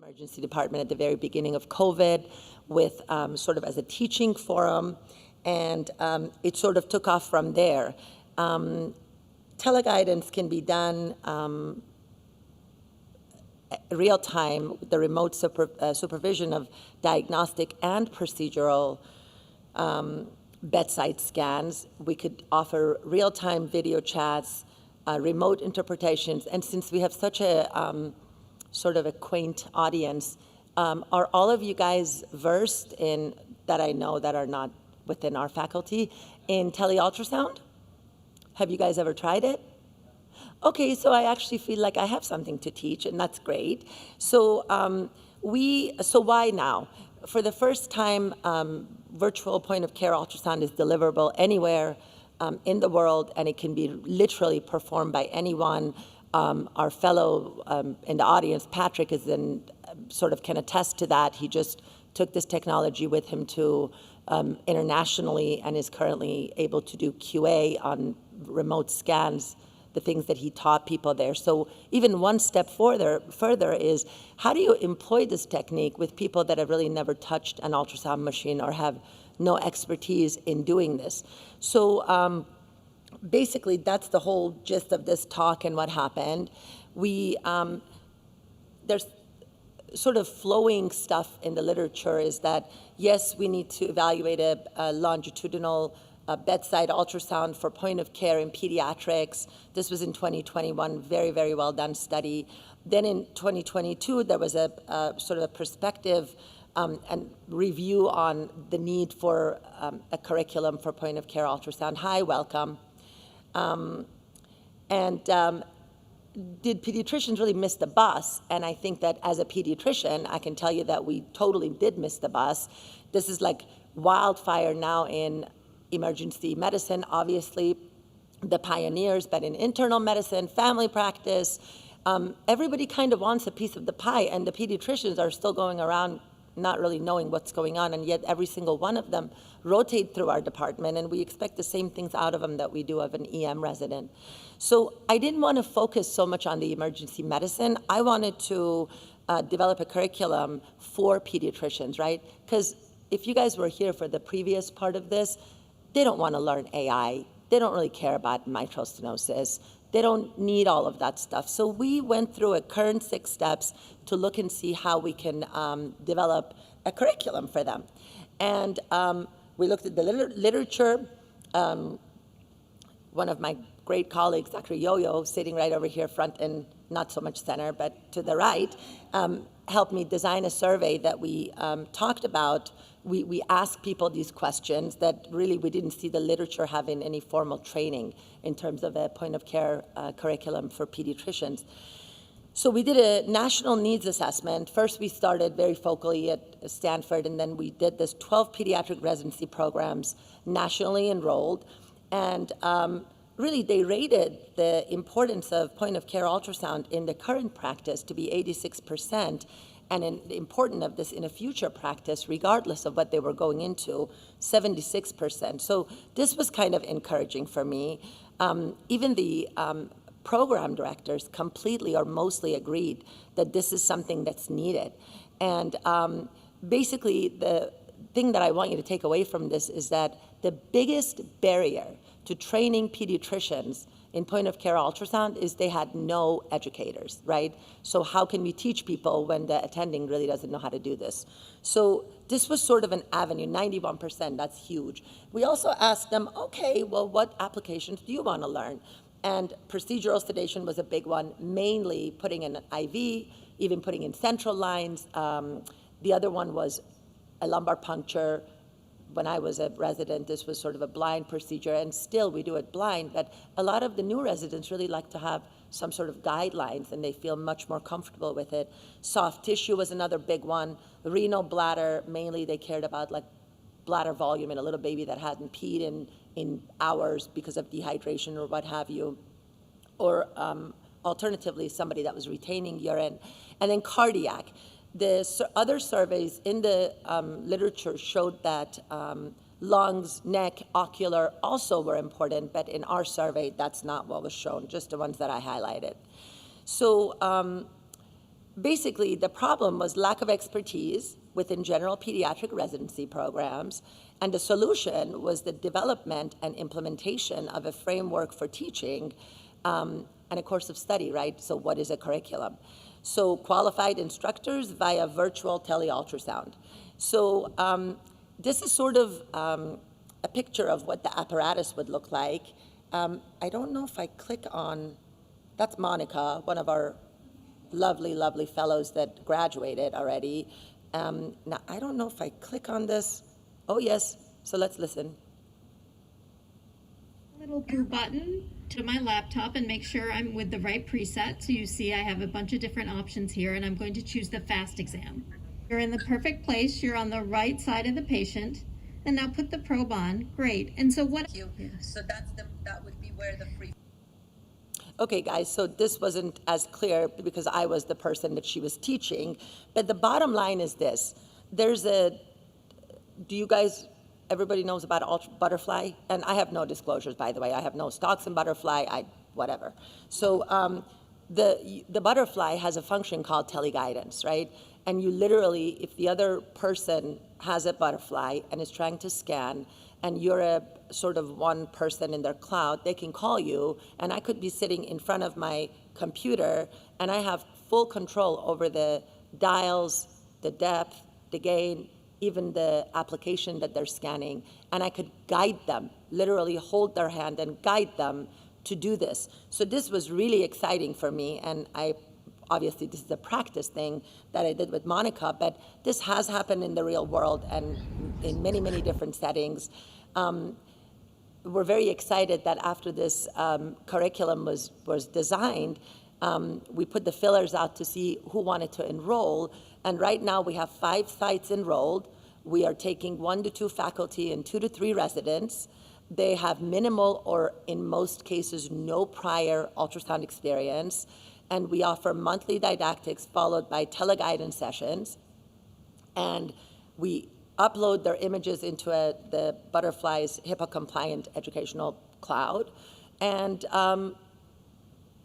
emergency department at the very beginning of COVID with sort of as a teaching forum, and it sort of took off from there. Teleguidance can be done real time, the remote supervision of diagnostic and procedural bedside scans. We could offer real-time video chats, remote interpretations, and since we have such a sort of a quaint audience, are all of you guys versed in, that I know that are not within our faculty, in tele-ultrasound? Have you guys ever tried it? Okay, so I actually feel like I have something to teach, and that's great. So so why now? For the first time, virtual point-of-care ultrasound is deliverable anywhere in the world, and it can be literally performed by anyone. Our fellow in the audience, Patrick, is in sort of can attest to that. He just took this technology with him to internationally and is currently able to do QA on remote scans, the things that he taught people there. So even one step further is, how do you employ this technique with people that have really never touched an ultrasound machine or have no expertise in doing this? So basically, that's the whole gist of this talk and what happened. There's sort of flowing stuff in the literature is that, yes, we need to evaluate a longitudinal bedside ultrasound for point of care in pediatrics. This was in 2021, very, very well done study. Then in 2022, there was a sort of a perspective and review on the need for a curriculum for point of care ultrasound. Hi, welcome. Did pediatricians really miss the bus? And I think that as a pediatrician, I can tell you that we totally did miss the bus. This is like wildfire now in emergency medicine, obviously, the pioneers, but in internal medicine, family practice, everybody kind of wants a piece of the pie, and the pediatricians are still going around not really knowing what's going on, and yet every single one of them rotate through our department, and we expect the same things out of them that we do of an EM resident. So I didn't want to focus so much on the emergency medicine. I wanted to develop a curriculum for pediatricians, right? Because if you guys were here for the previous part of this, they don't want to learn AI. They don't really care about mitral stenosis. They don't need all of that stuff. So we went through a current 6 steps to look and see how we can develop a curriculum for them. And we looked at the literature. One of my great colleagues, Dr. Yo-Yo, sitting right over here front and not so much center, but to the right, helped me design a survey that we talked about. We asked people these questions that really we didn't see the literature having any formal training in terms of a point-of-care curriculum for pediatricians. So we did a national needs assessment. First, we started very focally at Stanford, and then we did this 12 pediatric residency programs nationally enrolled. And really, they rated the importance of point-of-care ultrasound in the current practice to be 86%, and important of this in a future practice, regardless of what they were going into, 76%. So this was kind of encouraging for me. Even the program directors completely or mostly agreed that this is something that's needed. And basically, the thing that I want you to take away from this is that the biggest barrier to training pediatricians in point-of-care ultrasound is they had no educators, right? So how can we teach people when the attending really doesn't know how to do this? So this was sort of an avenue, 91%, that's huge. We also asked them, okay, well, what applications do you want to learn? And procedural sedation was a big one, mainly putting in an IV, even putting in central lines. The other one was a lumbar puncture. When I was a resident, this was sort of a blind procedure, and still we do it blind, but a lot of the new residents really like to have some sort of guidelines, and they feel much more comfortable with it. Soft tissue was another big one. Renal bladder, mainly they cared about like bladder volume in a little baby that hadn't peed in hours because of dehydration or what have you, or alternatively, somebody that was retaining urine. And then cardiac. The other surveys in the literature showed that lungs, neck, ocular also were important, but in our survey, that's not what was shown, just the ones that I highlighted. So basically, the problem was lack of expertise within general pediatric residency programs, and the solution was the development and implementation of a framework for teaching and a course of study, right? So what is a curriculum? So qualified instructors via virtual tele-ultrasound. So this is sort of a picture of what the apparatus would look like. I don't know if I click on, that's Monica, one of our lovely, lovely fellows that graduated already. Now, I don't know if I click on this. Oh, yes. So let's listen. Little blue button to my laptop and make sure I'm with the right preset. So you see I have a bunch of different options here, and I'm going to choose the FAST exam. You're in the perfect place. You're on the right side of the patient. And now put the probe on. Great. And so what? Thank you. So that would be where the free. Okay, guys, so this wasn't as clear because I was the person that she was teaching, but the bottom line is this. Do you guys, everybody knows about butterfly? And I have no disclosures, by the way. I have no stocks in butterfly, whatever. So the butterfly has a function called teleguidance, right? And you literally, if the other person has a butterfly and is trying to scan, and you're a sort of one person in their cloud, they can call you, and I could be sitting in front of my computer, and I have full control over the dials, the depth, the gain, even the application that they're scanning, and I could guide them, literally hold their hand and guide them to do this. So this was really exciting for me, and obviously this is a practice thing that I did with Monica, but this has happened in the real world and in many, many different settings. We're very excited that after this curriculum was designed, we put the fillers out to see who wanted to enroll, and right now we have 5 sites enrolled. We are taking 1 to 2 faculty and 2 to 3 residents. They have minimal or in most cases no prior ultrasound experience, and we offer monthly didactics followed by teleguidance sessions, and we upload their images into the Butterfly's HIPAA-compliant educational cloud, and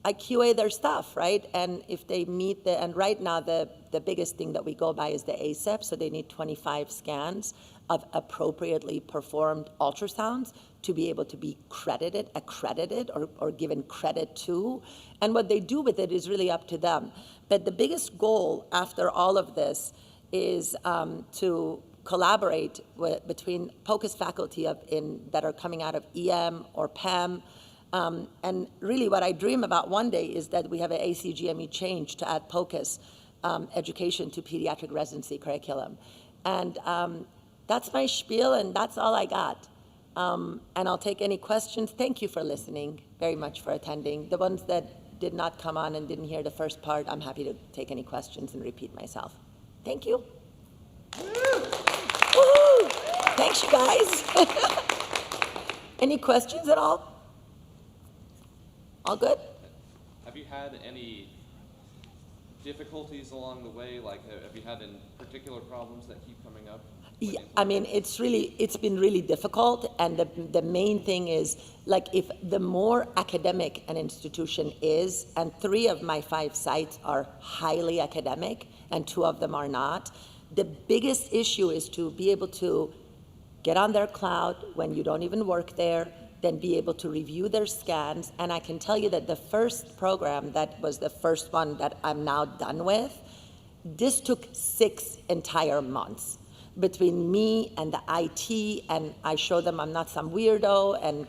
I QA their stuff, right? And if they meet and right now the biggest thing that we go by is the ASEP, so they need 25 scans of appropriately performed ultrasounds to be able to be accredited, or given credit to. And what they do with it is really up to them. But the biggest goal after all of this is to collaborate between POCUS faculty that are coming out of EM or PEM. And really what I dream about one day is that we have an ACGME change to add POCUS education to pediatric residency curriculum. And that's my spiel, and that's all I got. And I'll take any questions. Thank you for listening, very much for attending. The ones that did not come on and didn't hear the first part, I'm happy to take any questions and repeat myself. Thank you. Woo! Thanks, you guys. Any questions at all? All good? Have you had any difficulties along the way? Like, have you had any particular problems that keep coming up? Yeah, I mean, it's been really difficult, and the main thing is, like, if the more academic an institution is, and 3 of my 5 sites are highly academic, and 2 of them are not, the biggest issue is to be able to get on their cloud when you don't even work there, then be able to review their scans. And I can tell you that the first program, that was the first one that I'm now done with, this took 6 entire months between me and the IT, and I showed them I'm not some weirdo, and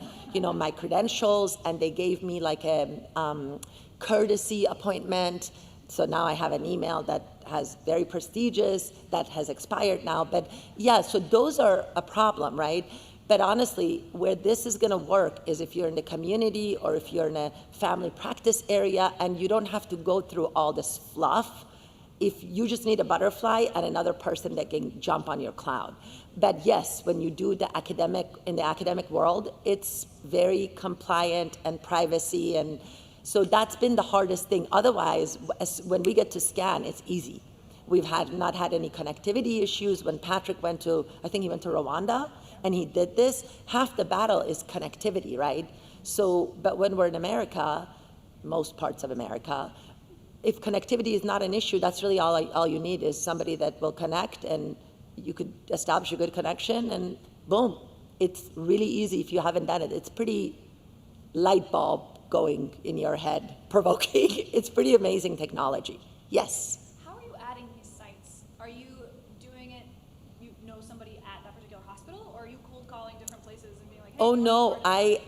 my credentials, and they gave me like a courtesy appointment. So now I have an email that has very prestigious, that has expired now. But yeah, so those are a problem, right? But honestly, where this is gonna work is if you're in the community or if you're in a family practice area and you don't have to go through all this fluff. If you just need a butterfly and another person that can jump on your cloud. But yes, when you do in the academic world, it's very compliant and privacy, and so that's been the hardest thing. Otherwise, when we get to scan, it's easy. We've not had any connectivity issues. When Patrick went to, I think he went to Rwanda, and he did this, half the battle is connectivity, right? So, but when we're in America, most parts of America, if connectivity is not an issue, that's really all you need is somebody that will connect, and you could establish a good connection, and boom. It's really easy if you haven't done it. It's pretty light bulb going in your head, provoking. It's pretty amazing technology. Yes? How are you adding these sites? Are you doing it, you know somebody at that particular hospital, or are you cold calling different places and being like, hey, Oh, no, I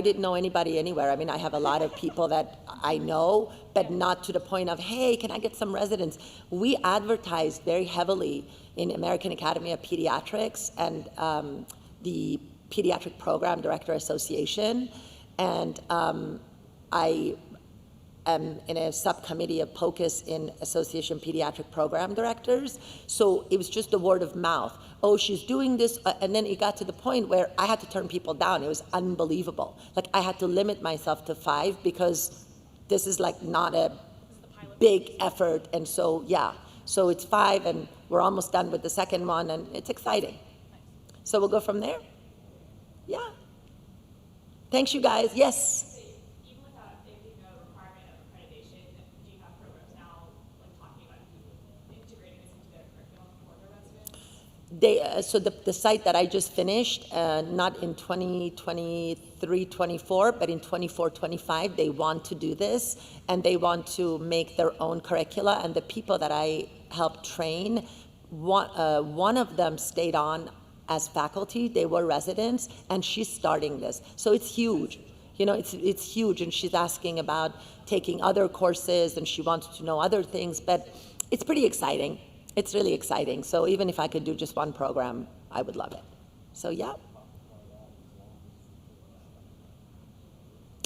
didn't know anybody anywhere. I mean, I have a lot of people that I know, but not to the point of, hey, can I get some residents? We advertised very heavily in American Academy of Pediatrics and the Pediatric Program Director Association, and I am in a subcommittee of POCUS in Association Pediatric Program Directors, so it was just the word of mouth. Oh, she's doing this, and then it got to the point where I had to turn people down. It was unbelievable. Like, I had to limit myself to 5 because this is like not a big effort, and so, yeah. So it's 5, and we're almost done with the second one, and it's exciting. So we'll go from there? Yeah. Thanks, you guys. Yes? Even without there being a requirement of accreditation, do you have programs now like talking about integrating this into their curriculum for their residents? So the site that I just finished, not in 2023-24, but in 24-25, they want to do this, and they want to make their own curricula, and the people that I helped train, one of them stayed on as faculty. They were residents, and she's starting this. So it's huge. You know, it's huge, and she's asking about taking other courses, and she wants to know other things, but it's pretty exciting. It's really exciting. So even if I could do just one program, I would love it. So yeah.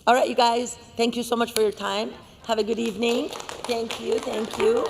All right, you guys, thank you so much for your time. Have a good evening. Thank you, thank you.